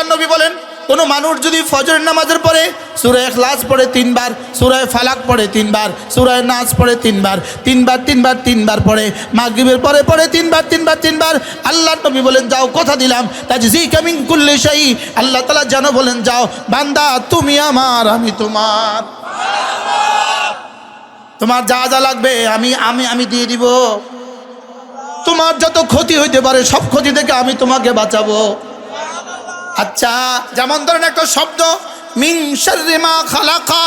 আল্লাহর নবী বলেন, কোনো মানুষ যদি ফজরের নামাজের পরে সূরা ইখলাস পড়ে 3 বার, সূরা ফালাক পড়ে 3 বার, সূরা নাস পড়ে 3 বার, 3 বার 3 বার 3 বার পড়ে, মাগরিবের পরে পড়ে 3 বার 3 বার 3 বার, আল্লাহর নবী বলেন যাও কথা দিলাম তাজজিকা মিন কুল্লি শাই, আল্লাহ তাআলা জানো বলেন যাও বান্দা তুমি আমার আমি তোমার, তোমার যা যা লাগবে আমি আমি আমি দিয়ে দিব, তোমার যত ক্ষতি হইতে পারে সব ক্ষতি থেকে আমি তোমাকে বাঁচাবো। আচ্ছা, যেমন ধরেন একটা শব্দ মিন শাররি মা খালাকা,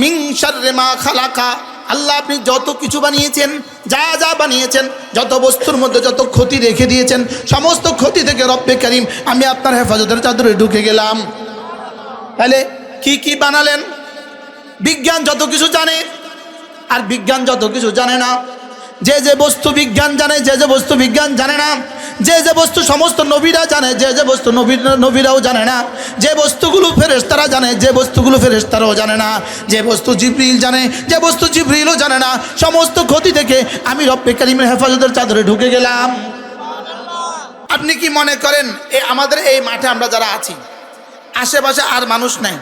মিন শাররি মা খালাকা, আল্লাহ আপনি যত কিছু বানিয়েছেন, যা যা বানিয়েছেন, যত বস্তুর মধ্যে যত ক্ষতি রেখে দিয়েছেন, সমস্ত ক্ষতি থেকে রব্বে কারীম আমি আপনার হেফাজতের চাদরে ঢুকে গেলাম। তাহলে কি কি বানালেন? বিজ্ঞান যত কিছু জানে আর বিজ্ঞান যত কিছু জানে না, যে যে বস্তু বিজ্ঞান জানে, যে যে বস্তু বিজ্ঞান জানে না, যে যে বস্তু সমস্ত নবীরা জানে, যে যে বস্তু নবীরাও জানে না, যে বস্তুগুলো ফেরেশতারা জানে, যে বস্তুগুলো ফেরেশতারাও জানে না, যে বস্তু জিবরিল জানে, যে বস্তু জিবরিলও জানে না, সমস্ত ক্ষতি থেকে আমি রব্বে কারীমের হেফাজতের চাদরে ঢুকে গেলাম। আপনি কি মনে করেন আমাদের এই মাঠে আমরা যারা আছি আশেপাশে আর মানুষ নাই?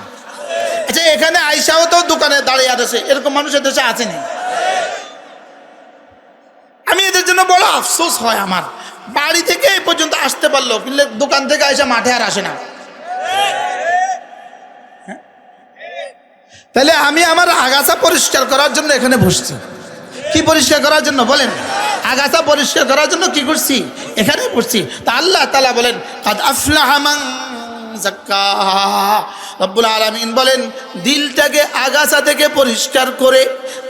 আচ্ছা, এখানে আইসাও তো দোকানে দাঁড়িয়ে আছে, এরকম মানুষ এদেশে আছে না? আমি এদের জন্য বড় আফসোস হয় আমার, বাড়ি থেকে এই পর্যন্ত আসতে পারলো কিন্তু দোকান থেকে এসে মাঠে আর আসে না। তাহলে আমি আমার আগাছা পরিষ্কার করার জন্য এখানে বসছি। কি পরিষ্কার করার জন্য বলেন? আগাছা পরিষ্কার করার জন্য কি করছি? এখানে বসছি। তা আল্লাহ তাআলা বলেন কাদ আফলাহা মান যাক্কাহা, রব্বুল আলামিন বলেন দিলটাকে আগাছা থেকে পরিষ্কার করে,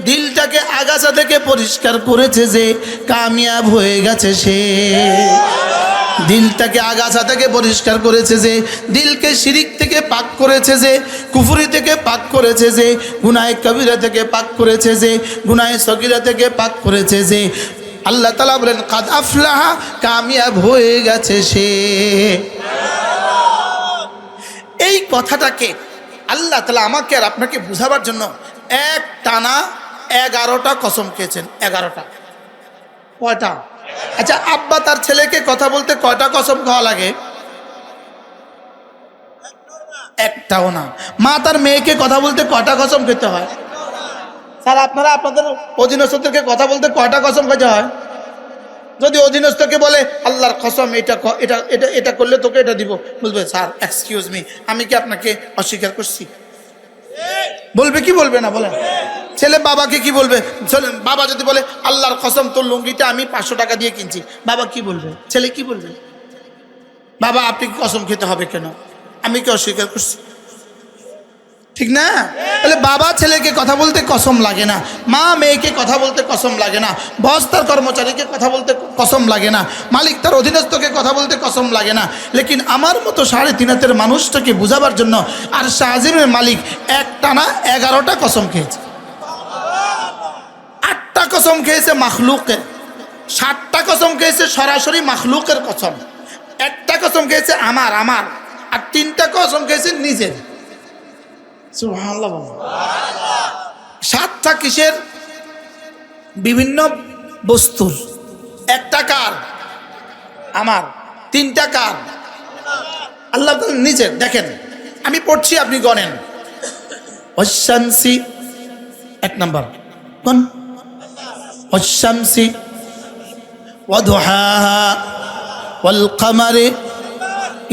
দিলটাকে আগাছা থেকে পরিষ্কার করেছে যে কামিয়াব হয়ে গেছে সে। দিলটাকে আগাছা থেকে পরিষ্কার করেছে যে, দিলকে শিরিক থেকে পাক করেছে যে, কুফরি থেকে পাক করেছে যে, গুনাহে কবিরা থেকে পাক করেছে যে, গুনাহে সগীরা থেকে পাক করেছে যে। আল্লাহ তাআলা বলেন কাদ আফলাহা, কামিয়াব হয়ে গেছে সে। এই কথাটাকে আল্লাহ তাআলা আমাকে আর আপনাকে বুঝাবার জন্য এক টানা 11টা কসম খেয়েছেন। 11টা। কয়টা? আচ্ছা, আব্বা তার ছেলেকে কথা বলতে কয়টা কসম খাওয়া লাগে? একটাও না। মা তার মেয়েকে কথা বলতে কয়টা কসম খেতে হয়? স্যার আপনারা আপনাদের অধীনস্থদেরকে কথা বলতে কয়টা কসম খেতে হয়? যদি অধীনস্থকে বলে আল্লাহর কসম এটা এটা এটা এটা করলে তোকে এটা দিব, বলবে স্যার এক্সকিউজ মি, আমি কি আপনাকে অস্বীকার করছি? বলবে কি বলবে না বলেন? ছেলে বাবাকে কি বলবে? বাবা যদি বলে আল্লাহর কসম তোর লুঙ্গিটা আমি 500 টাকা দিয়ে কিনছি, বাবা কি বলবে? ছেলে কি বলবে? বাবা আপনি কি কসম খেতে হবে কেন? আমি কি অস্বীকার করছি? ঠিক না? তাহলে বাবা ছেলেকে কথা বলতে কসম লাগে না, মা মেয়েকে কথা বলতে কসম লাগে না, বস তার কর্মচারীকে কথা বলতে কসম লাগে না, মালিক তার অধীনস্থকে কথা বলতে কসম লাগে না। লেকিন আমার মতো 3.5 হাতের মানুষটাকে বুঝাবার জন্য আর শাহজিমের মালিক এক টানা 11টা কসম খেয়েছে। 8টা কসম খেয়েছে মাখলুকের, 7টা কসম খেয়েছে সরাসরি মাখলুকের কসম, একটা কসম খেয়েছে আমার আমার, আর 3টা কসম খেয়েছে নিজের। সুবহানাল্লাহ। 7টা কিসের? বিভিন্ন বস্তুর। একটা কার? আমার। 3টা কার? আল্লাহ নিজের। দেখেন আমি পড়ছি, আপনি গণেন। ওয়াশ-শামসি, 1 নাম্বার কোন? ওয়াশ-শামসি ওয়া দুহাহা ওয়াল কমারি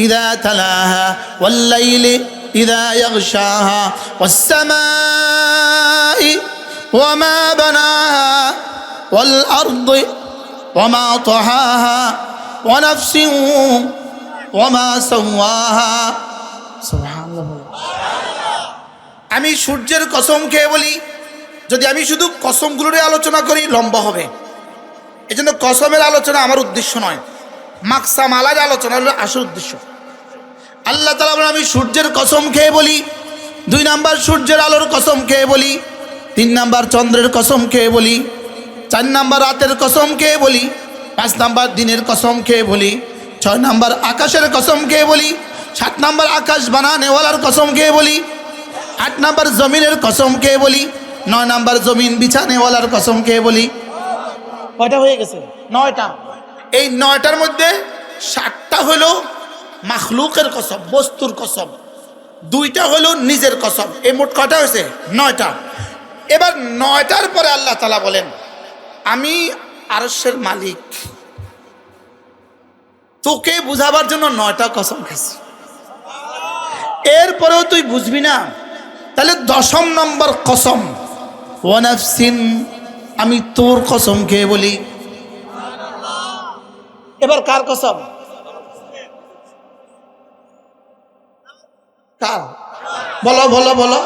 ইযা তালাহা ওয়াল লাইলি إذا يغشاها والسماء وما بناها والأرض وما طحاها ونفس وما سواها سبحان الله। আমি সূর্যের কসম খেয়ে বলি, যদি আমি শুধু কসমগুলোর আলোচনা করি লম্বা হবে, এজন্য কসমের আলোচনা আমার উদ্দেশ্য নয়, মাকসাম আলার আলোচনা হলো আসল উদ্দেশ্য। আল্লাহ তাআলা বলেন আমি সূর্যের কসম খেয়ে বলি, 2 নাম্বার সূর্যের আলোর কসম খেয়ে বলি, 3 নাম্বার চন্দ্রের কসম খেয়ে বলি, 4 নাম্বার রাতের কসম খেয়ে বলি, 5 নাম্বার দিনের কসম খেয়ে বলি, 6 নাম্বার আকাশের কসম খেয়ে বলি, 7 নাম্বার আকাশ বানানেওয়ালার কসম খেয়ে বলি, 8 নাম্বার জমিনের কসম খেয়ে বলি, 9 নাম্বার জমিন বিছানেওয়ালার কসম খেয়ে বলি। কয়টা হয়ে গেছে? 9টা। এই 9টার মধ্যে 7টা হলো মাখলুকের কসম, বস্তুর কসম, দুইটা হলো নিজের কসম। এই মোট কয়টা হয়েছে? 9টা। এবার 9টার পরে আল্লাহ তাআলা বলেন আমি আরশের মালিক, তোকে বুঝাবার জন্য 9টা কসম খাইছি, এরপরেও তুই বুঝবি না, তাহলে 10ম নম্বর কসম, ওয়া নাফসিন, আমি তোর কসম খেয়ে বলি। এবার কার কসম? কার? বলো বলো বলো।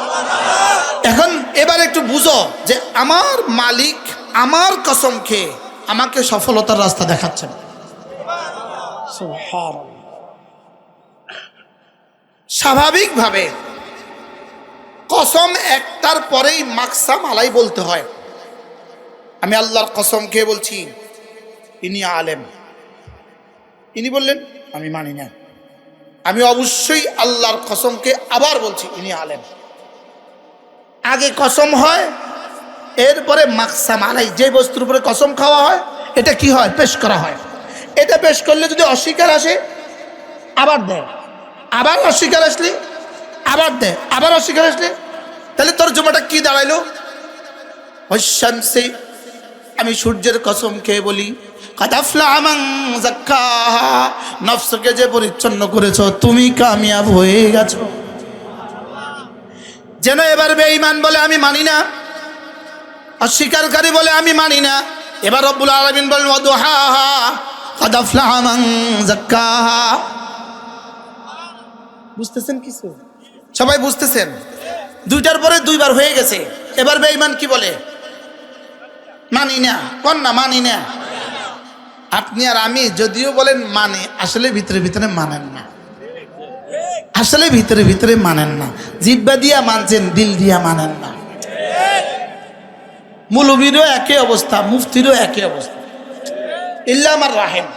এখন এবার একটু বুঝো যে আমার মালিক আমার কসম খেয়ে আমাকে সফলতার রাস্তা দেখাচ্ছেন। সুবহানাল্লাহ। স্বাভাবিকভাবে কসম একটার পরেই মাকসাম আলাই বলতে হয়। আমি আল্লাহর কসম খেয়ে বলছি ইনি আলেম, ইনি বললেন আমি মানি না, আমি অবশ্যই আল্লাহর কসমকে আবার বলছি ইনি আলেম। আগে কসম হয়, এরপরে মাকসাম আলাই, যে বস্তুর উপরে কসম খাওয়া হয় এটা কি হয়? পেশ করা হয়। এটা পেশ করলে যদি অস্বীকার আসে আবার দেয়, আবার অস্বীকার আসলে আবার দেয়, আবার অস্বীকার আসলে, তাহলে তোর জমাটা কি দাঁড়াইলো? ওয়াশ-শামসি, আমি সূর্যের কসম খেয়ে বলি, কাদ আফলাহা মান যাক্কাহা, নফসকে যে পরিচ্ছন্ন করেছো তুমি কামিয়াব হয়ে গেছো। যেন এবার বেঈমান বলে আমি মানি না, অস্বীকারী বলে আমি মানি না। এবার রব্বুল আলামিন বলেন ওয়াদুহাহা কাদ আফলাহা মান যাক্কাহা। বুঝতেছেন কিছু? সবাই বুঝতেছেন? 2টার পরে 2বার হয়ে গেছে। এবার বেঈমান কি বলে? মানি না। কোন না মানি না? আপনি আর আমি যদিও বলেন মানে, আসলে ভিতরে ভিতরে মানেন না, আসলে ভিতরে ভিতরে মানেন না। জিহ্বা দিয়া মানছেন, দিল দিয়া মানেন না। মৌলবীরও একই অবস্থা, মুফতিরও একই অবস্থা, ইল্লা আমার রাহেম।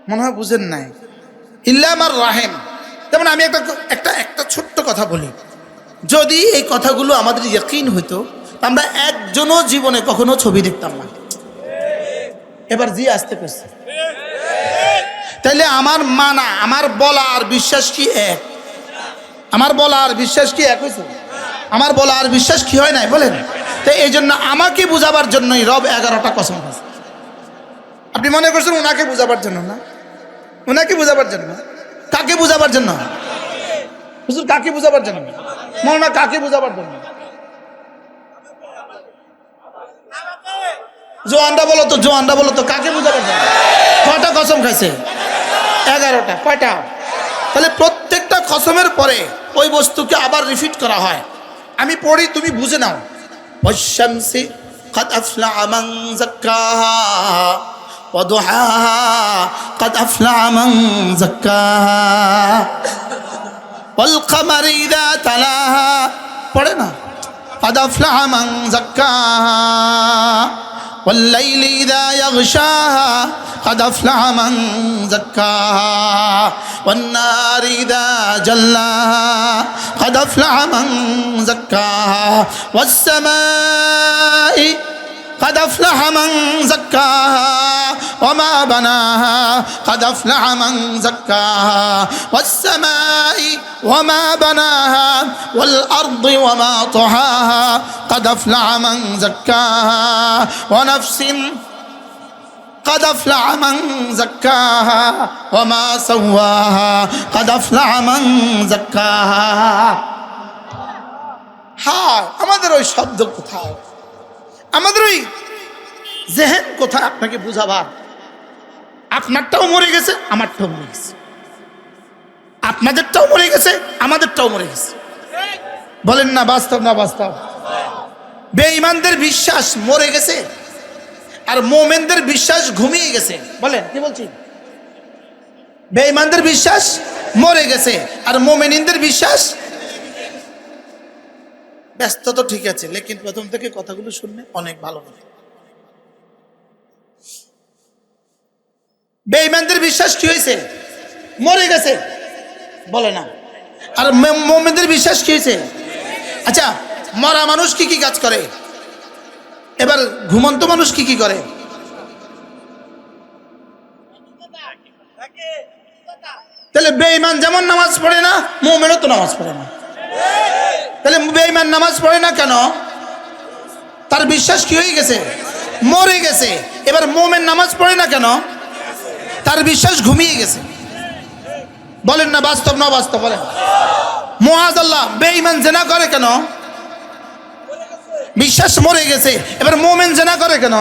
মনে হয় বুঝেন নাই? ইল্লা আমার রাহেম। যেমন আমি একটা ছোট্ট কথা বলি, যদি এই কথাগুলো আমাদের ইয়াকিন হইতো আমরা একজনও জীবনে কখনো ছবি দেখতাম না। এবার জি আসতে পেরেছে, তাইলে আমার মানা, আমার বলা আর বিশ্বাস কি এক? আমার বলা আর বিশ্বাস কি এক হয়েছে? আমার বলা আর বিশ্বাস কি হয় নাই বলেন? তো এই জন্য আমাকে বুঝাবার জন্যই রব 11টা কসম খাইছে। আপনি মনে করছেন ওনাকে বুঝাবার জন্য না, ওনাকে বুঝাবার জন্য। কাকে বুঝাবার জন্য? হুজুর কাকে বুঝাবার জন্য? মৌলানা কাকে বুঝাবার জন্য? জোয়ানরা বলো তো, জোয়ানরা বলো তো, কাকে বুঝাবার জন্য? কয়টা কসম খাইছে? 11টা। কয়টা? তাহলে প্রত্যেকটা কসমের পরে ওই বস্তুকে আবার রিপিট করা হয়। আমি পড়ি, তুমি বুঝে নাও। ওয়াশ-শামসি কাদ আফলাহা মান যাক্কাহা ওয়া দুহাহা কাদ আফলাহা মান যাক্কাহা ওয়াল কামারি ইযা তালাহা। পড়ে না? কাদ আফলাহা মান যাক্কাহা والليل إذا يغشاها قد أفلح من زكاها والنار إذا جلاها قد أفلح من زكاها والسماء قد أفلح من زكاها وما بناها قد أفلح من زكاها والسماء وما بناها والأرض وما طحاها قد أفلح من زكاها ونفس قد أفلح من زكاها وما سواها قد أفلح من زكاها। হ্যাঁ, আমাদের ওই শব্দ কোথায়? আমাদের ওই জেহেন কোথায় আপনাকে বুঝাবার? আপনারটাও মরে গেছে, আমারটাও মরে গেছে, আপনাদেরটাও মরে গেছে, আমাদেরটাও মরে গেছে। বলেন না বাস্তব না বাস্তব? বেঈমানদের বিশ্বাস মরে গেছে আর মোমেনদের বিশ্বাস ঘুমিয়ে গেছে। বলেন কি বলছি? বেঈমানদের বিশ্বাস মরে গেছে আর মোমেনিনদের বিশ্বাস ব্যস্ত। তো ঠিক আছে, লেকিন প্রথম থেকে কথাগুলো শুনলে অনেক ভালো হবে। বেঈমানদের বিশ্বাস কি হয়েছে? মরে গেছে, বলে না। আর মুমিনদের বিশ্বাস কি হয়েছে? আচ্ছা, মরা মানুষ কি কি কাজ করে? এবার ঘুমন্ত মানুষ কি কি করে? তাহলে বেঈমান যেমন নামাজ পড়ে না, মুমিনও তো নামাজ পড়ে না। তাহলে বেঈমান নামাজ পড়ে না কেন? তার বিশ্বাস কি হয়ে গেছে? মরে গেছে। এবার মুমিন নামাজ পড়ে না কেন? তার বিশ্বাস ঘুমিয়ে গেছে। বলেন না বাস্তব না বাস্তব? বলেন। মুআযাল্লাহ বেঈমান জিনা করে কেন? বিশ্বাস মরে গেছে। এবার মুমিন জিনা করে কেন?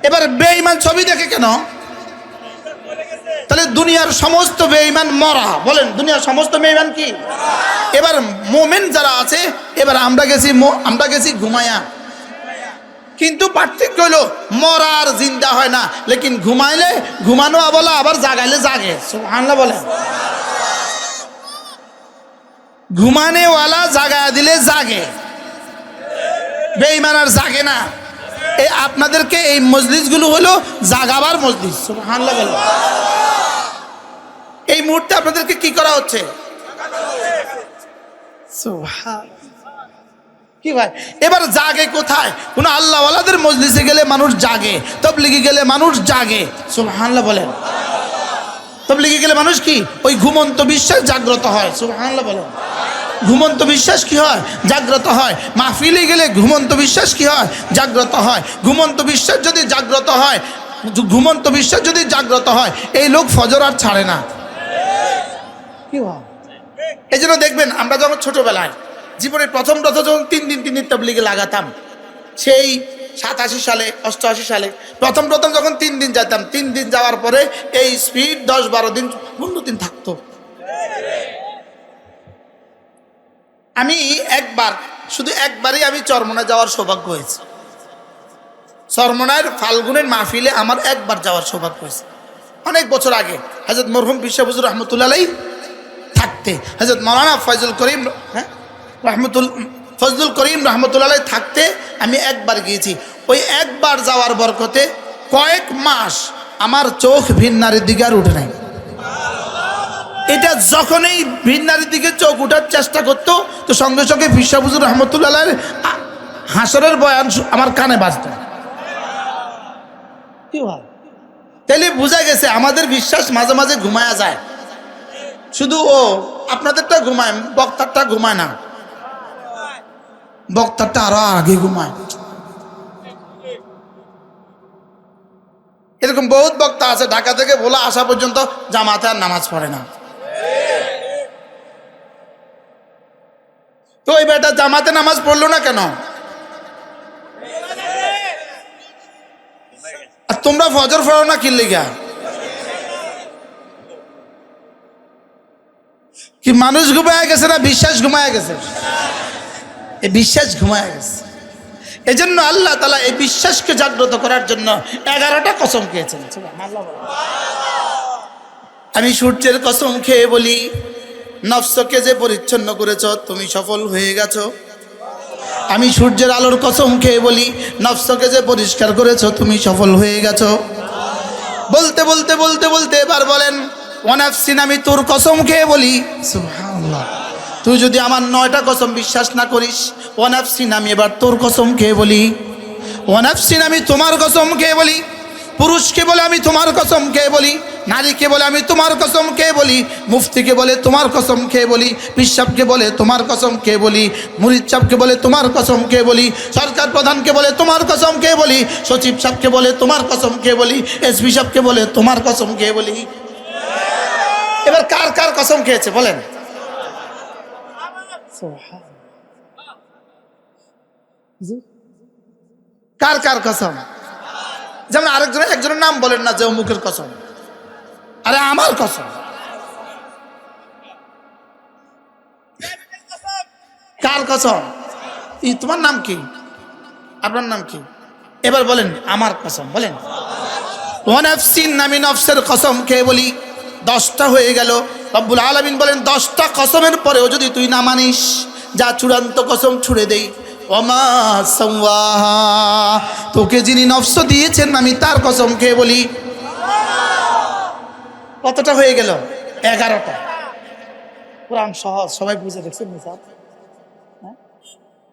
এবার বেঈমান ছবি দেখে কেন? তাহলে দুনিয়ার সমস্ত বেঈমান মরা। বলেন, দুনিয়ার সমস্ত বেঈমান কি? এবার মুমিন যারা আছে, এবার আমরা গেছি ঘুমায়া। কিন্তু পার্থক্য হলো মরা আর জিন্দা হয় না, লেকিন ঘুমাইলে ঘুমানো বলা, আবার জাগাইলে জাগে। সুবহানাল্লাহ বলেন। ঘুমানেওয়ালা জাগায় দিলে জাগে, বেঈমান আর জাগে না। এই আপনাদেরকে এই মজলিসগুলো হলো জাগাবার মজলিস। সুবহানাল্লাহ বলেন। এই মুহূর্তে আপনাদেরকে কি করা হচ্ছে? কি ভাই, এবার জাগে কোথায়? কোন আল্লাহওয়ালাদের মজলিসে গেলে মানুষ জাগে, তাবলীগে গেলে মানুষ জাগে। সুবহানাল্লাহ বলেন। তাবলীগে গেলে মানুষ কি? ওই ঘুমন্ত বিশ্বাস জাগ্রত হয়। সুবহানাল্লাহ বলেন। ঘুমন্ত বিশ্বাস কি হয়? জাগ্রত হয়। মাহফিলে গেলে ঘুমন্ত বিশ্বাস কি হয়? জাগ্রত হয়। ঘুমন্ত বিশ্বাস যদি জাগ্রত হয়, এই লোক ফজর আর ছাড়ে না। কি হয়? এই জন্য দেখবেন আমরা যখন ছোটবেলায় জীবনের প্রথম যখন 3 দিন তাবলীগে লাগাতাম, সেই 87 সালে 88 সালে প্রথম যখন 3 দিন যেতাম, 3 দিন যাওয়ার পরে এই স্পিড 10-12 দিন 15 দিন থাকতো। আমি শুধু একবারই আমি চরমনায় যাওয়ার সৌভাগ্য হয়েছে। চরমনার ফাল্গুনের মাহফিলে আমার একবার যাওয়ার সৌভাগ্য হয়েছে, অনেক বছর আগে। হযরত মরহুম বিশ্বর হুজুর রহমতুল্লাহ আলাইহি থাকতে, হযরত মাওলানা ফজলুল করিম রহমতুল্লাহ আলাইহি থাকতে আমি একবার গিয়েছি। ওই একবার যাওয়ার বরকতে কয়েক মাস আমার চোখ ভিন্নারের দিকে আর উঠে নাই। এটা যখনই ভিন্নারের দিকে চোখ উঠার চেষ্টা করতো, তো সঙ্গে সঙ্গে বিশ্বর হুজুর রহমতুল্লাহ আলাইহির হাসরের বয়ান আমার কানে বাজতো। কি হয়? তাহলে বোঝা গেছে আমাদের বিশ্বাস মাঝে মাঝে ঘুমায়া যায়। শুধু আপনাদেরটা ঘুমায়, বক্তারটা ঘুমায় না। বক্তারটা আরো আগে ঘুমায়। এরকম বহুত বক্তা আছে, ঢাকা থেকে ভোলা আসা পর্যন্ত জামাতে আর নামাজ পড়ে না। তো এই বেটা জামাতে নামাজ পড়লো না কেন? আর তোমরা ফজর পড়ো না কি লিগা? কি মানুষ ঘুমায় গেছে না বিশ্বাস ঘুমায় গেছে? এই বিশ্বাস ঘুমায় গেছে। এই জন্য আল্লাহ তাআলা এই বিশ্বাসকে জাগ্রত করার জন্য 11টা কসম খেয়েছেন। আমি সূর্যের কসম খেয়ে বলি, নফসকে যে পরিচ্ছন্ন করেছ তুমি সফল হয়ে গেছো। আমি সূর্যের আলোর কসম খেয়ে বলি, নফসকে যে পরিষ্কার করেছ তুমি সফল হয়ে গেছো। বলতে বলতে বলতে বলতে এবার বলেন, ওয়ানাফসিন, আমি তোর কসম খেয়ে বলি। সুবহানাল্লাহ। তুই যদি আমার 9টা কসম বিশ্বাস না করিস, ওয়ানাফসিন, আমি এবার তোর কসম খেয়ে বলি। ওয়ানাফসিন, আমি তোমার কসম খেয়ে বলি। পুরুষকে বলে আমি তোমার কসম খেয়ে বলি, নারীকে বলে আমি তোমার কসম খেয়ে বলি, মুফতিকে বলে তোমার কসম খেয়ে বলি, পিসাবকে বলে তোমার কসম খেয়ে বলি, মুরিদ সাহেবকে বলে তোমার কসম খেয়ে বলি, সরকার প্রধানকে বলে তোমার কসম খেয়ে বলি, সচিব সাহেবকে বলে তোমার কসম খেয়ে বলি, এসপি সাহেবকে বলে তোমার কসম খেয়ে বলি। এবার কার কার কসম খেয়েছে বলেন? কার কার কসম? যেমন একজনের নাম বলেন না যে অমুকের কসম। আরে আমার কসম। কার কসম? তোমার নাম কি? আপনার নাম কি? এবার বলেন আমার কসম। বলেন ওয়ানাফসিন, আমি নফসের কসম খেয়ে বলি। 10টা হয়ে গেল। রব্বুল আলামিন বলেন 10টা কসমের পরেও যদি তুই না মানিস, যা চূড়ান্ত কসম ছুড়ে দেই। ওমা সাওয়াহা, তোকে যিনি নফস দিয়েছেন আমি তার কসম খেয়ে বলি। কতটা হয়ে গেল? 11টা। কোরআন সহজ, সবাই বুঝে দেখছেন নিসাব?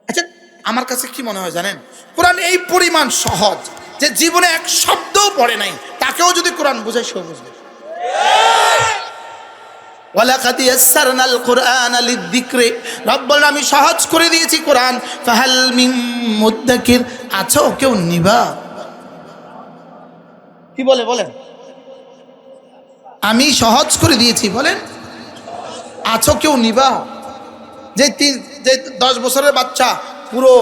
আচ্ছা, আমার কাছে কি মনে হয় জানেন, কোরআন এই পরিমাণ সহজ যে জীবনে এক শব্দও পড়ে নাই, তাকেও যদি কোরআন বুঝায় সেও বুঝবে। ওয়ালাকাদ ইয়াসসারনাল কুরআনা লিযিকরি, রব বলেন আমি সহজ করে দিয়েছি কোরআন। ফাহাল মিন মুদ্দাকির, আছো কেউ নিবা? কি বলেন? আমি সহজ করে দিয়েছি, বলেন আছো কেউ নিবা? যে 10 বছরের বাচ্চা পুরো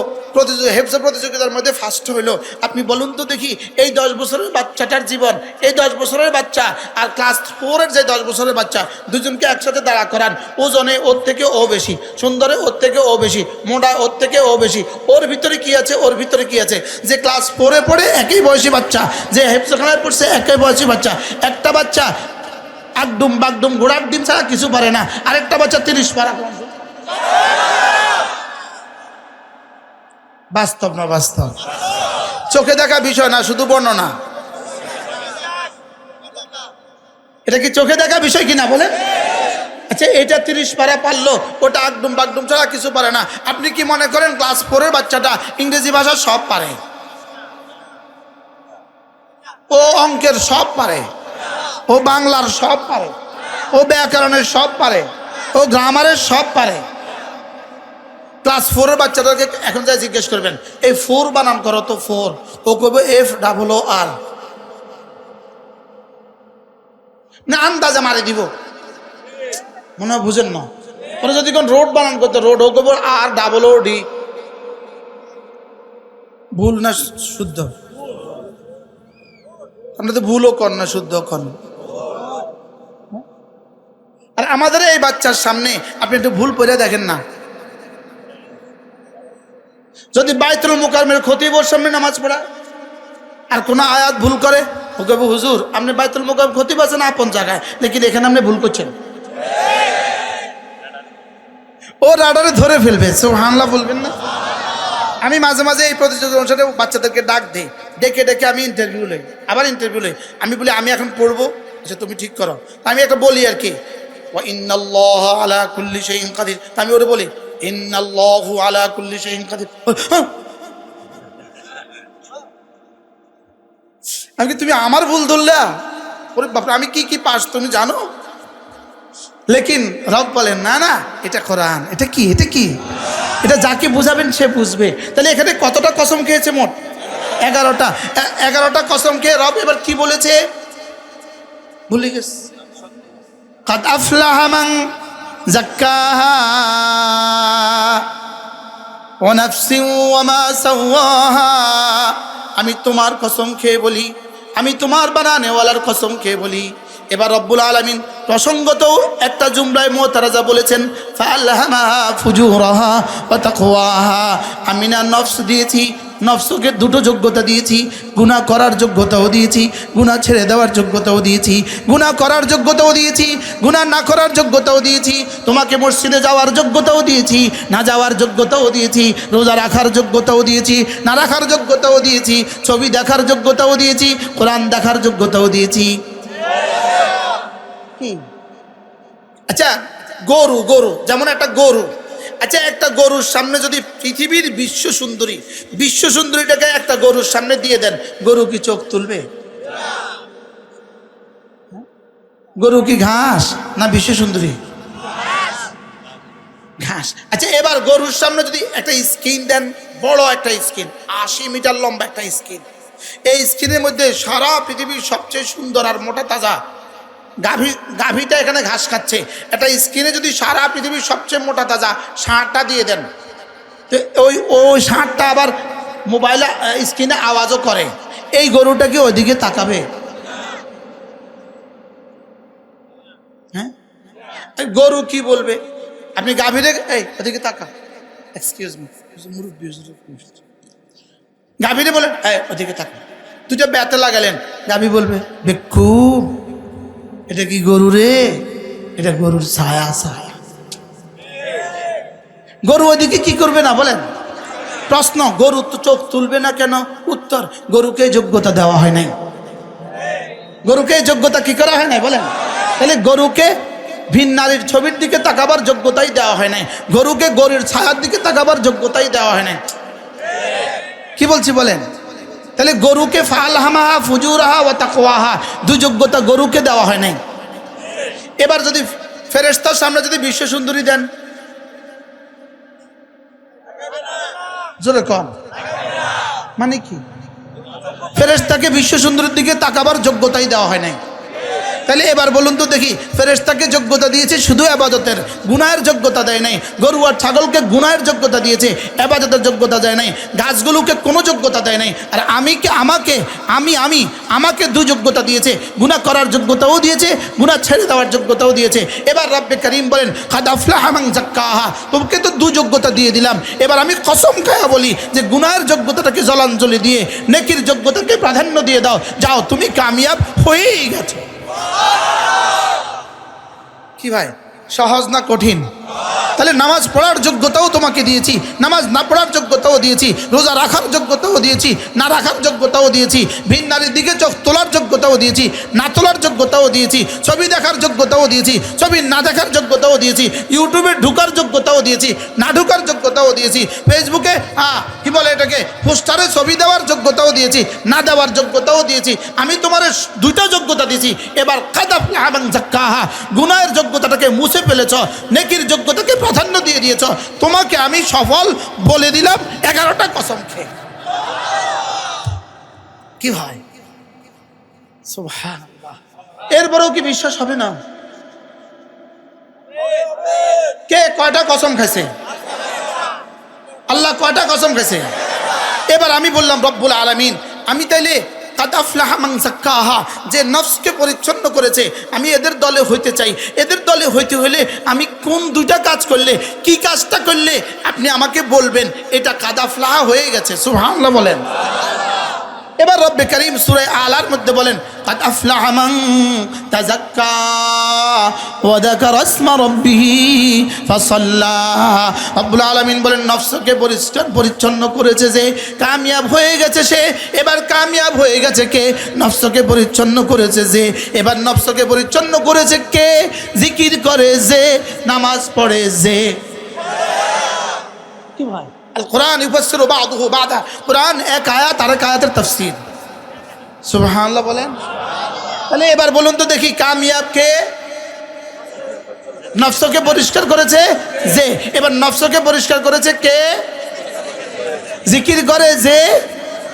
হেফজ প্রতিযোগিতার মধ্যে ফার্স্ট হইল, আপনি বলুন তো দেখি, এই 10 বছরের বাচ্চাটার জীবন, এই 10 বছরের বাচ্চা আর ক্লাস 4-এর যে 10 বছরের বাচ্চা, দুজনকে একসাথে দাঁড়া করান। ওজনে ওর থেকে ও বেশি, সুন্দরে ওর থেকে ও বেশি, মোটা ওর থেকে ও বেশি, ওর ভিতরে কি আছে, ওর ভিতরে কি আছে? যে ক্লাস 4-এ পড়ে একই বয়সী বাচ্চা, যে হেফজখানায় পড়ছে একই বয়সী বাচ্চা, একটা বাচ্চা আকডুম বাগডুম ঘোড়ার ডিম ছাড়া কিছু পারে না, আরেকটা বাচ্চা 30 পারা। বাস্তব না বাস্তব? চোখে দেখা বিষয় না, শুধু বর্ণনা। এটা কি চোখে দেখা বিষয় কিনা বলেন? আচ্ছা, এটা 30 পারা পারলো, ওটা আকডুম বাগডুম ছাড়া কিছু পারে না। আপনি কি মনে করেন ক্লাস 4-এর বাচ্চাটা ইংরেজি ভাষা সব পারে? ও অঙ্কের সব পারে, ও বাংলার সব পারে, ও ব্যাকরণের সব পারে, ও গ্রামারের সব পারে। ক্লাস 4-এর বাচ্চাটাকে এখন যা জিজ্ঞেস করবেন, এই 4 বানান করো তো 4, ও কবে FOOR না, আন্দাজে মারি দিব, মনে হয় বুঝেন না। ওরা যদি কোন রোড বানান করতো, রোড, ও কবে ROOD। ভুল না শুদ্ধ? আমরা তো ভুলও কর না, শুদ্ধ কর। আর আমাদের এই বাচ্চার সামনে আপনি একটু ভুল করে দেখেন না, যদি বাইতুল মুকাররমের খতিবর সামনে নামাজ পড়া আর কোন আয়াত ভুল করে, ও কবে হুজুর আপনি বাইতুল মুকাররম খতিব আছেন আপন জায়গায়, লেকিন এখানে আপনি ভুল করছেন। ও রাডারে ধরে ফেলবে, সুবহানাল্লাহ বলবেন না? আমি মাঝে মাঝে এই প্রতিযোগিতা অনুসারে বাচ্চাদেরকে ডাক দিই, ডেকে আমি ইন্টারভিউ লই, আবার ইন্টারভিউ লই। আমি বলি আমি এখন পড়বো, আচ্ছা তুমি ঠিক করো। আমি একটা বলি আর কি, ওয়া ইন্নাল্লাহা আলা কুল্লি শাইইন কাদির, আমি ওরে বলি ইন্নাল্লাহু আলা কুল্লি শাইইন কাদির। আমি তুমি আমার ভুল ধরলা? ওরে বাপরে, আমি কি পাস তুমি জানো? লেকিন রব বলেন না না, এটা কোরআন, এটা কি এটা যাকে বুঝাবেন সে বুঝবে। তাহলে এখানে কতটা কসম খেয়েছে? মোট 11টা কসম খেয়ে রব এবার কি বলেছে ভুলে গেছে। কাদ আফলাহা মান যাক্কাহা ওয়া নাফসিন ওয়া মা সাওয়াহা। আমি তোমার কসম খেয়ে বলি, আমি তোমার বানানেওয়ালার কসম খেয়ে বলি। এবার রব্বুল আলামিন প্রসঙ্গত একটা জুমলায় মুতারাজা বলেছেন, ফাআলহামাহা ফুজুরাহা ওয়া তাকওয়াহা। আমি না নফস দিয়েছি, নফসকে দুটো যোগ্যতা দিয়েছি, গুনাহ করার যোগ্যতাও দিয়েছি, গুনাহ ছেড়ে দেওয়ার যোগ্যতাও দিয়েছি, গুনাহ করার যোগ্যতাও দিয়েছি, গুনাহ না করার যোগ্যতাও দিয়েছি, তোমাকে মসজিদে যাওয়ার যোগ্যতাও দিয়েছি, না যাওয়ার যোগ্যতাও দিয়েছি, রোজা রাখার যোগ্যতাও দিয়েছি, না রাখার যোগ্যতাও দিয়েছি, ছবি দেখার যোগ্যতাও দিয়েছি, কোরআন দেখার যোগ্যতাও দিয়েছি। আচ্ছা, গরু যেমন একটা গরু, আচ্ছা একটা গরুর সামনে যদি পৃথিবীর বিশ্ব সুন্দরীটাকে একটা গরুর সামনে দিয়ে দেন, গরু কি চোখ তুলবে? গরু কি ঘাস না বিশ্ব সুন্দরী? ঘাস। আচ্ছা এবার গরুর সামনে যদি একটা স্কিন দেন, বড় একটা স্কিন, 80 মিটার লম্বা একটা স্কিন, এই স্কিনের মধ্যে সারা পৃথিবীর সবচেয়ে সুন্দর আর মোটা তাজা গাভীটা এখানে ঘাস খাচ্ছে, একটা স্কিনে যদি সারা পৃথিবীর সবচেয়ে মোটা তাজা ষাঁড়টা দিয়ে দেন, তো ওই ষাঁড়টা আবার মোবাইলে স্ক্রিনে আওয়াজও করে, এই গরুটা কি ওইদিকে তাকাবে? হ্যাঁ, গরু কি বলবে? আপনি গাভীরে এই ওদিকে তাকা, এক্সকিউজ মি, গাভীরে বলেন ওদিকে তাকা, দুটো ব্যাতে লাগালেন, গাভী বলবে বেকু, এটা কি গরু রে? এটা গরুর ছায়া। গরু ওইদিকে কি করবে না বলেন? প্রশ্ন, গরু তো চোখ তুলবে না কেন? উত্তর, গরুকে যোগ্যতা দেওয়া হয় নাই। গরুকে যোগ্যতা কি করা হয় নাই বলেন? তাহলে গরুকে ভিন নারীর ছবির দিকে তাকাবার যোগ্যতাই দেওয়া হয় নাই, গরুকে গরুর ছায়ার দিকে তাকাবার যোগ্যতাই দেওয়া হয় নাই। কি বলছি বলেন? তাহলে গরুকে ফাআলহামাহা ফুজুরাহা ওয়া তাকওয়াহা, দুই যোগ্যতা গরুকে দেওয়া হয় নাই। এবার যদি ফেরেশতার সামনে যদি বিশ্ব সুন্দরী দেন, জোরে কম, মানে কি? ফেরেশতাকে বিশ্ব সুন্দরীর দিকে তাকাবার যোগ্যতাই দেওয়া হয় নাই। তাহলে এবার বলুন তো দেখি, ফেরেশতাকে যোগ্যতা দিয়েছে শুধু ইবাদতের, গুনাহের যোগ্যতা দেয় নাই। গরু আর ছাগলকে গুনাহের যোগ্যতা দিয়েছে, ইবাদতের যোগ্যতা দেয় নাই। গাছগুলোকে কোনো যোগ্যতা দেয় নাই। আর আমাকে দু যোগ্যতা দিয়েছে, গুনাহ করার যোগ্যতাও দিয়েছে, গুনাহ ছেড়ে দেওয়ার যোগ্যতাও দিয়েছে। এবার রব্বে করিম বলেন কাদ আফলাহা মান যাক্কাহা, তোমাকে তো দু যোগ্যতা দিয়ে দিলাম। এবার আমি কসম খায়া বলি যে গুনাহের যোগ্যতাটাকে জলাঞ্জলি দিয়ে নেকির যোগ্যতাকে প্রাধান্য দিয়ে দাও, যাও তুমি কামিয়াব হয়েই গেছো। কি ভাই, সহজ না কঠিন? তাহলে নামাজ পড়ার যোগ্যতাও তোমাকে দিয়েছি, নামাজ না পড়ার যোগ্যতাও দিয়েছি, রোজা রাখার যোগ্যতাও দিয়েছি, না রাখার যোগ্যতাও দিয়েছি, ভিন নারীর দিকে চোখ তোলার যোগ্যতাও দিয়েছি, না তোলার যোগ্যতাও দিয়েছি, ছবি দেখার যোগ্যতাও দিয়েছি, ছবি না দেখার যোগ্যতাও দিয়েছি, ইউটিউবে ঢুকার যোগ্যতাও দিয়েছি, না ঢুকার যোগ্যতাও দিয়েছি, ফেসবুকে কি বলে এটাকে পোস্টারে ছবি দেওয়ার যোগ্যতাও দিয়েছি, না দেওয়ার যোগ্যতাও দিয়েছি। আমি তোমার দুইটা যোগ্যতা দিয়েছি। এবার কাদ আফলাহা মান যাক্কাহা, গুনাহের যোগ্যতাটাকে মুছে ফেলেছ, নেকির যোগ্যতাকে প্রাধান্য দিয়ে দিয়েছ। তোমাকে আমি সফল বলে দিলাম 11টা কসম খেয়ে। কি ভাই, সুবহানাল্লাহ। এরপরেও কি বিশ্বাস হবে না? কে কয়টা কসম খাইছে? আল্লাহ কয়টা কসম খাইছে? এবার আমি বললাম রব্বুল আলামিন, আমি তাইলে কাদ আফলাহা মান যাক্কাহা, যে নফসকে পরিচ্ছন্ন করেছে, আমি এদের দলে হইতে চাই। এদের দলে হইতে হলে আমি কোন দুইটা কাজ করলে, কি কাজটা করলে আপনি আমাকে বলবেন এটা কাদ আফলাহা হয়ে গেছে? সুবহানাল্লাহ বলেন। এবার রব্বে করিম সূরা আলার মধ্যে বলেন কাদ আফলাহা মান তাযাক্কা ওয়া যাকারা ইসমা রাব্বিহি ফাসাল্লা। রব্বুল আলামিন বলেন নফসকে পরিষ্কার পরিচ্ছন্ন করেছে যে, কামিয়াব হয়ে গেছে সে। এবার কামিয়াব হয়ে গেছে কে? নফসকে পরিচ্ছন্ন করেছে যে। এবার নফসকে পরিচ্ছন্ন করেছে কে? জিকির করে যে, নামাজ পড়ে যে। কি ভাই, কোরআন ইউফাসসিরু বা'দুহু বা'দা, কোরআন এক আয়াত আর এক আয়াতের তাফসীর। সুবহানাল্লাহ বলেন। তাহলে এবার বলুন তো দেখি, কামিয়াব কে? নফসকে পরিষ্কার করেছে যে। এবার নফসকে পরিষ্কার করেছে কে? জিকির করে যে,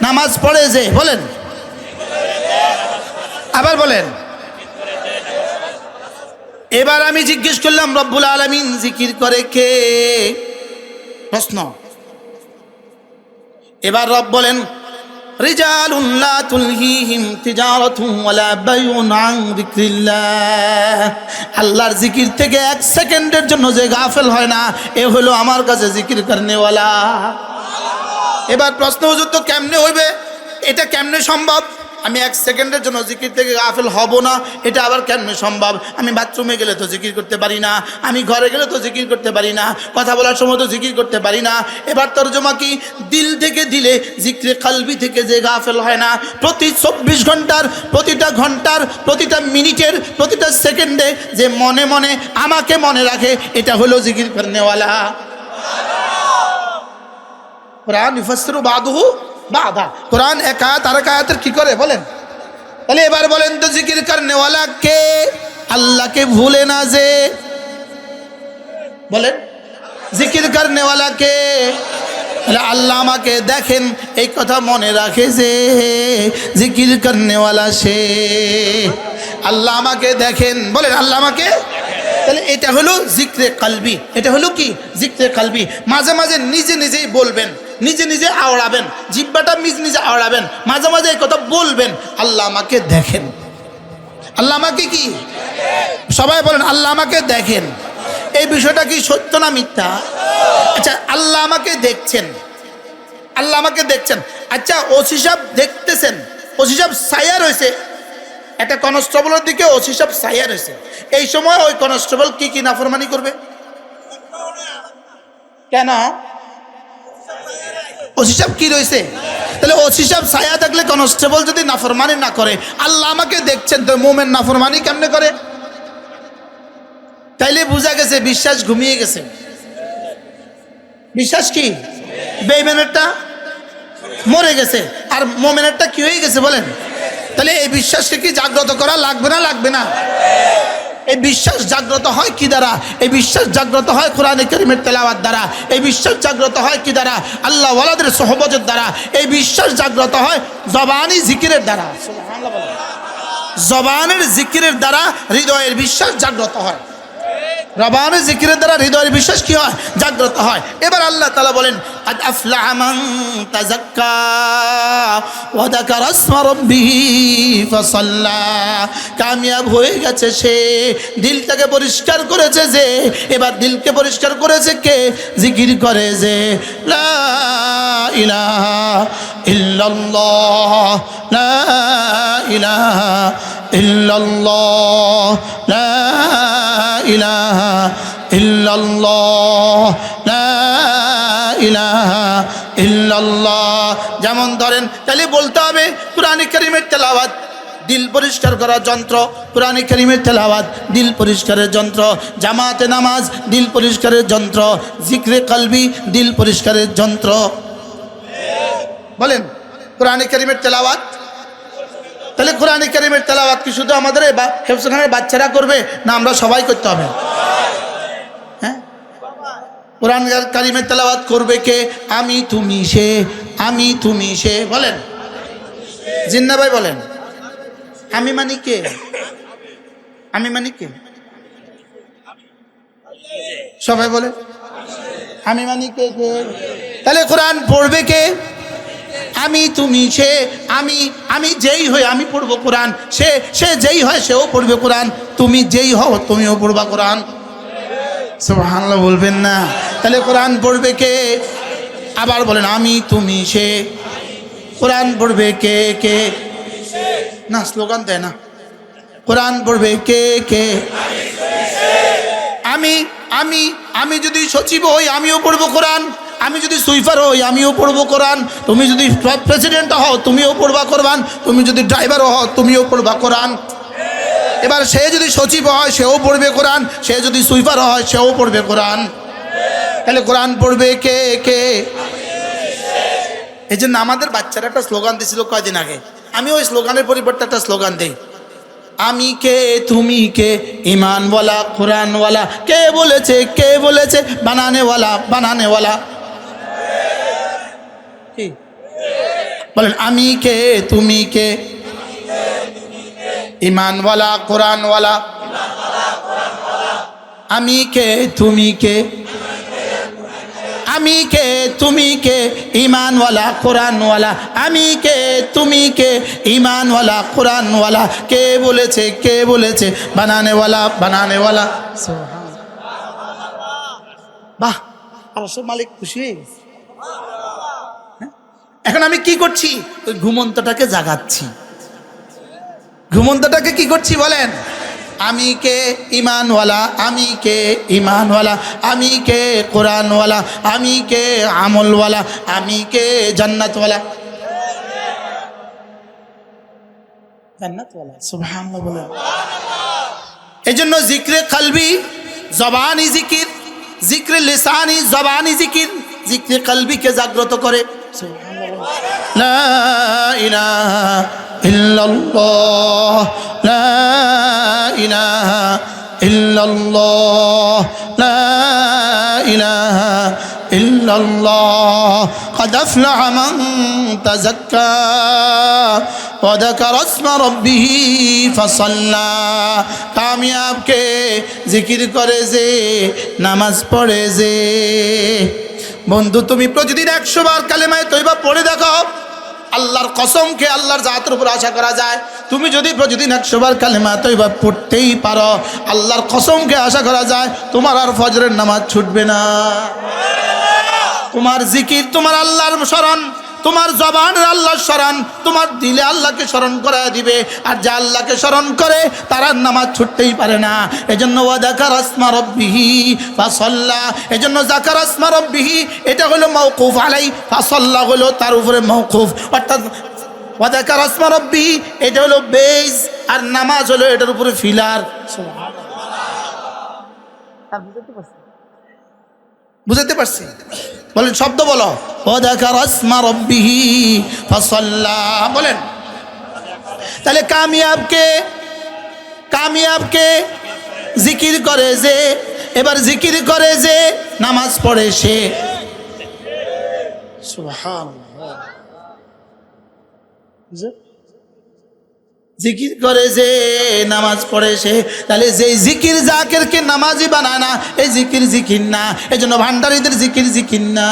নামাজ পড়ে যে। বলেন, আবার বলেন। এবার আমি জিজ্ঞেস করলাম রব্বুল আলামিন জিকির করে কে? প্রশ্ন। এবার রব বলেন রিজালুন লা তুলহিহিম তিজারাতুন ওয়ালা বাইউন আন যিকরিল্লাহ, আল্লাহর জিকির থেকে এক সেকেন্ডের জন্য যে গাফেল হয় না, এ হলো আমার কাছে জিকির করনেওয়ালা। এবার প্রশ্ন, হুজুর তো কেমনে হইবে, এটা কেমনে সম্ভব? আমি এক সেকেন্ডের জন্য জিকির থেকে গাফেল হব না, এটা আবার কেমনে সম্ভব? আমি বাথরুমে গেলে তো জিকির করতে পারি না, আমি ঘরে গেলে তো জিকির করতে পারি না, কথা বলার সময় তো জিকির করতে পারি না। এবার তরজমা কি? দিল থেকে দিলে, জিকরে কলবি থেকে যে গাফেল হয় না, প্রতি 24 ঘন্টার, প্রতিটা ঘন্টার, প্রতিটা মিনিটের, প্রতিটা সেকেন্ডে যে মনে মনে আমাকে মনে রাখে, এটা হলো জিকির করনেওয়ালা। কোরআন ইউফাসসিরু বা'দুহু বা'দা, কোরআন এক আয়াত আর এক আয়াতের কি করে বলেন। তাহলে এবার বলেন তো জিকির করনেওয়ালা কে? আল্লাহকে ভুলে না যে। বলেন, জিকির করনেওয়ালা কে? আল্লাহ আমাকে দেখেন, এই কথা মনে রাখে যে জিকির করনেওয়ালা সে। আল্লাহ আমাকে দেখেন, বলেন আল্লাহ আমাকে। তাহলে এটা হলো জিক্রে কলবি। এটা হলো কি? জিক্রে কলবি। মাঝে মাঝে নিজে নিজেই বলবেন, নিজে নিজে আওড়াবেন, জিহ্বাটা নিজে নিজে আওড়াবেন, মাঝে মাঝে এই কথা বলবেন, আল্লাহ আমাকে দেখেন। আল্লাহ আমাকে কি? সবাই বলেন আল্লাহ আমাকে দেখেন। এই বিষয়টা কি সত্য না মিথ্যা? আচ্ছা, আল্লাহ আমাকে দেখছেন, আল্লাহ আমাকে দেখছেন। আচ্ছা, ওসি সাহেব দেখতেছেন, ওসি সাহেব ছায়া রয়েছে, একটা কনস্টেবলের দিকে ওসি সাহেব ছায়া রয়েছে। এই সময় ওই কনস্টেবল কি কি নাফরমানি করবে? কেন? ওসি সাহেব কি রয়েছে? তাহলে ওসি সাহেব ছায়া থাকলে কনস্টেবল যদি নাফরমানি না করে, আল্লাহ আমাকে দেখছেন, তো মোমেন নাফরমানি কেমনে করে? তাইলে বোঝা গেছে বিশ্বাস ঘুমিয়ে গেছে। বিশ্বাস কি? বেঈমানেরটা মরে গেছে, আর মোমেনেরটা কি হয়ে গেছে বলেন? তাহলে এই বিশ্বাসকে কি জাগ্রত করা লাগবে না লাগবে না? এই বিশ্বাস জাগ্রত হয় কি দ্বারা? এই বিশ্বাস জাগ্রত হয় কোরআনে কারীমের তেলাওয়াত দ্বারা। এই বিশ্বাস জাগ্রত হয় কি দ্বারা? আল্লাহ ওয়ালাদের সোহবতের দ্বারা। এই বিশ্বাস জাগ্রত হয় জবানি জিকিরের দ্বারা। সুবহানাল্লাহ বলেন। জবানের জিকিরের দ্বারা হৃদয়ের বিশ্বাস জাগ্রত হয়। জবানের জিকিরের দ্বারা হৃদয়ের বিশ্বাস কি হয়? জাগ্রত হয়। এবার আল্লাহ তাআলা বলেন কাদ আফলাহা মান তাযাক্কা ওয়া যাকারা ইসমা রাব্বিহি ফাসাল্লা। কামিয়াব হয়ে গেছে সে, দিলটাকে পরিষ্কার করেছে যে। এবার দিলকে পরিষ্কার করেছে কে? জিকির করে যে লা ইলাহা ইল্লাল্লাহ, লা ইলাহা ইল্লাল্লাহ, লা ইলাহা ইল্লাল্লাহ, লা ইলাহা ইল্লাল্লাহ। যেমন ধরেন তাহলে বলতে হবে কোরআনে কারীমের তেলাওয়াত দিল পরিষ্কার করার যন্ত্র, কোরআনে কারীমের তেলাওয়াত দিল পরিষ্কারের যন্ত্র, জামাতে নামাজ দিল পরিষ্কারের যন্ত্র, জিকরে কলবি দিল পরিষ্কারের যন্ত্র। বলেন কোরআনে কারীমের তেলাওয়াত। তাহলে কোরআনে কারীমের তেলাওয়াত কি শুধু আমাদের হেফজখানার বাচ্চারা করবে, না আমরা সবাই করতে হবে? হ্যাঁ, কোরআন কারীমের তেলাওয়াত করবে কে? আমি তুমি সে, আমি তুমি সে। বলেন জিন্না ভাই বলেন। আমি মানি কে? আমি মানি কে? সবাই বলে আমি মানি কে? কে? তাহলে কোরআন পড়বে কে? আমি তুমি সে। আমি যেই হই আমি পড়বো কোরআন, সে যেই হয় সেও পড়বে কোরআন, তুমি যেই হও তুমিও পড়বা কোরআন। সুবহানাল্লাহ বলবেন না? তাহলে কোরআন পড়বে কে? আবার বলেন আমি তুমি সে। কোরআন পড়বে কে? কে? না স্লোগান দেয় না। কোরআন পড়বে কে? কে? আমি যদি সচিব হই আমিও পড়বো কোরআন, আমি যদি সুইপার হই আমিও পড়বো কোরআন, তুমি যদি প্রেসিডেন্ট হও তুমিও পড়বা কোরআন, তুমি যদি ড্রাইভারও হও তুমিও পড়বা কোরআন। এবার সে যদি সচিব হয় সেও পড়বে কোরআন, সে যদি সুইপার হয় সেও পড়বে কোরআন। তাহলে কোরআন পড়বে কে? কে? এই জন্য আমাদের বাচ্চারা একটা স্লোগান দিয়েছিল কয়দিন আগে, আমি ওই স্লোগানের পরিবর্তে একটা স্লোগান দিই, আমি কে তুমি কে ইমানওয়ালা কোরআনওয়ালা। কে বলেছে? কে বলেছে? বানানেওয়ালা, বানানেওয়ালা। কি বলেন? আমি কে তুমি কে ইমানওয়ালা কোরআনওয়ালা। আমি কে তুমি কে, আমি কে তুমি কে ইমানওয়ালা কোরআনওয়ালা। আমি কে তুমি কে ইমানওয়ালা কোরআনওয়ালা। কে বলেছে? কে বলেছে? বানানেওয়ালা, বানানেওয়ালা। বাহ, অবশ্য মালিক খুশি হয়ে গেছে। এখন আমি কি করছি? ওই ঘুমন্তটাকে জাগাচ্ছি। ঘুমন্তটাকে কি করছি বলেন? আমি কে ইমানওয়ালা, আমি কে ইমানওয়ালা, আমি কে কোরআনওয়ালা, আমি কে আমলওয়ালা, আমি কে জান্নাতওয়ালা। জান্নাতওয়ালা। সুবহানাল্লাহ বলেন। এই জন্য জিক্রে কলবি জবানি জিকির, জিক্রে লিসানি জবানি জিকির, জিক্রে কলবিকে জাগ্রত করে। লা ইলাহা ইল্লাল্লাহ, লা ইলাহা ইল্লাল্লাহ, লা ইলাহা ইল্লাল্লাহ। قد أفلح من تزكى وذكر اسم ربه فصلى। কামিয়াব কে? জিকির করে যে, নামাজ পড়ে যে। বন্ধু তুমি প্রতিদিন 100 বার কালেমায়ে তয়বা পড়ে দেখো, আল্লাহর কসমকে আল্লাহর জাতের উপর আশা করা যায়। তুমি যদি প্রতিদিন 100 বার কালেমা তয়বা পড়তেই পারো, আল্লাহর কসমকে আশা করা যায় তোমার আর ফজরের নামাজ ছুটবে না। তোমার জিকির, তোমার আল্লাহর স্মরণ, তোমার জবানের আল্লাহর স্মরণ, তোমার দিলে আল্লাহকে স্মরণ করায় দিবে। আর যে আল্লাহকে স্মরণ করে তার নামাজ ছুটতেই পারে না। এজন্য ওয়াযাকারা ইসমা রাব্বিহি ফাসাল্লা। এজন্য যাকারা ইসমা রাব্বিহি এটা হলো মাওকুফ আলাই, ফাসাল্লা হলো তার উপরে মাওকুফ। অর্থাৎ ওয়াযাকারা ইসমা রাব্বিহি এটা হলো বেস, আর নামাজ হলো এটার উপরে ফিলার। সুবহানাল্লাহ। বুঝতে পারছি? বলেন শব্দ বলো, ওয়াযাকারা ইসমা রাব্বিহি ফাসাল্লা। বলেন তাহলে কামিয়াব কে? কামিয়াব কে? জিকির করে যে, এবার জিকির করে যে, নামাজ পড়ে সে। সুবহানাল্লাহ। জিকির করে যে, নামাজ পড়ে সে। তাহলে যে জিকির জাকিরকে নামাজি বানায় না, এই জিকির জিকির না। এই জন্য ভান্ডারীদের জিকির জিকির না।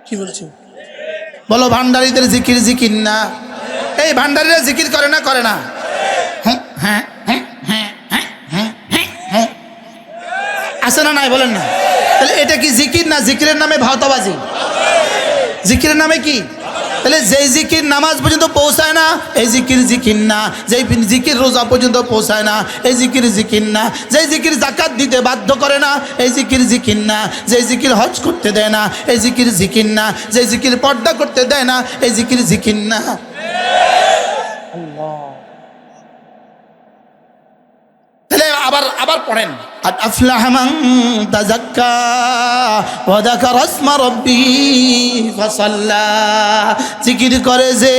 কি বলছো? বলো, ভান্ডারীদের জিকির জিকির না। এই ভান্ডারীরা জিকির করে না, করে না? হ্যাঁ হ্যাঁ হ্যাঁ হ্যাঁ হ্যাঁ হ্যাঁ হ্যাঁ আছে না নাই বলেন না? তাহলে এটা কি জিকির না? জিকিরের নামে ভাওতাবাজি। জিকিরের নামে কি? তাহলে যেই জিকির নামাজ পর্যন্ত পৌঁছায় না, এই জিকির জিকির না। যেই জিকির রোজা পর্যন্ত পৌঁছায় না, এই জিকির জিকির না। যেই জিকির যাকাত দিতে বাধ্য করে না, এই জিকির জিকির না। যেই জিকির হজ করতে দেয় না, এই জিকির জিকির না। যেই জিকির পর্দা করতে দেয় না, এই জিকির জিকির না। তাহলে আবার আবার পড়েন, قد أفلح من تزكى وذكر اسم ربه فصلى। জিকির করে যে,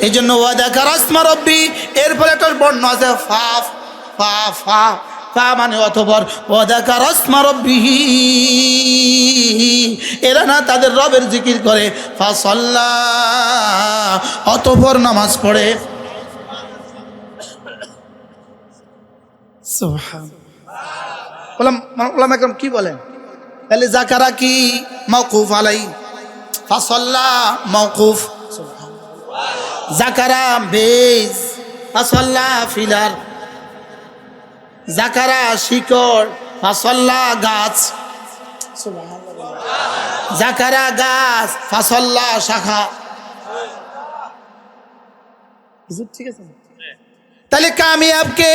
এই জন্য وذكر اسم ربه, এরপরে একটা বর্ণ আছে ফা ফা ফা ফা মানে অতঃপর। وذكر اسم ربه, এরা না তাদের রবের জিকির করে। فصلى, অতঃপর নামাজ পড়ে। ওলামা একরাম কি বলেন? তাহলে যাকারা কি মাওকুফ আলাই, ফাসাল্লা মাওকুফ। যাকারা বেজ, ফাসাল্লা ফিলার। যাকারা শিকড়, ফাসাল্লা গাছ। যাকারা গাছ, ফাসাল্লা শাখা। ঠিক আছে? তাহলে কামিয়াবকে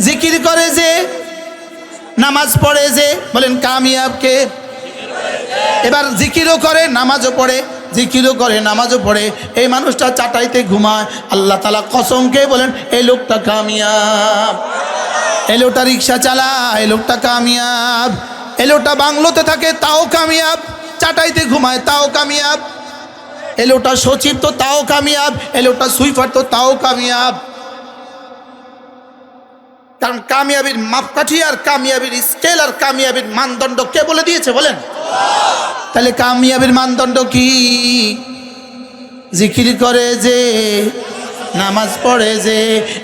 জিকির করে যে, নামাজ পড়ে যে, বলেন কামিয়াবকে। এবার জিকিরও করে নামাজও পড়ে, জিকিরও করে নামাজও পড়ে। এই মানুষটা চাটাইতে ঘুমায়, আল্লাহ তাআলা কসমকে বলেন এই লোকটা কামিয়াব। এই লোকটা রিক্সা চালায়, এই লোকটা কামিয়াব। এই লোকটা বাংলোতে থাকে, তাও কামিয়াব। চাটাইতে ঘুমায়, তাও কামিয়াব। এই লোকটা সচিব, তো তাও কামিয়াব। এই লোকটা সুইপার, তো তাও কামিয়াব। কারণ কামিয়াবির মাপকাঠি আর কামিয়াবির স্কেল আর কামিয়াবির মানদণ্ড কে বলে দিয়েছে বলেন? তাহলে কামিয়াবির মানদণ্ড কি? জিকির করে যে, নামাজ পড়ে যে।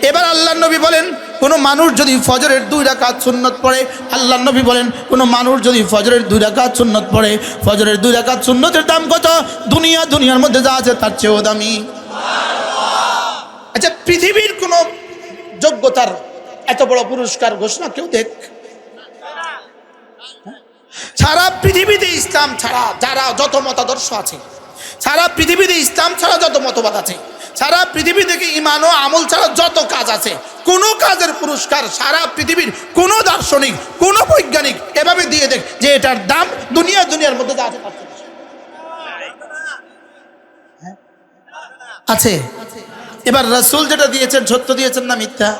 এবার আল্লাহর নবী বলেন, কোনো মানুষ যদি ফজরের 2 রাকাত সুন্নত পড়ে, আল্লাহর নবী বলেন কোনো মানুষ যদি ফজরের 2 রাকাত সুন্নত পড়ে, ফজরের 2 রাকাত সুন্নতের দাম কত? দুনিয়ার মধ্যে যা আছে তার চেয়েও দামি। আচ্ছা, পৃথিবীর কোন যোগ্যতার এত বড় পুরস্কার ঘোষণা কেউ দেখ? সারা পৃথিবীতে ইসলাম ছাড়া যারা যত মতাদর্শ আছে, সারা পৃথিবীতে ইসলাম ছাড়া যত মতবাদ আছে, সারা পৃথিবী থেকে ঈমান ও আমল ছাড়া যত কাজ আছে, কোনো কাজের পুরস্কার সারা পৃথিবীর কোনো দার্শনিক, কোনো বৈজ্ঞানিক এভাবে দিয়ে দেখ যে এটার দাম দুনিয়ার মধ্যে যা আছে তার চেয়ে বেশি। আছে? এবার রাসূল যেটা দিয়েছেন সত্য দিয়েছেন না মিথ্যা?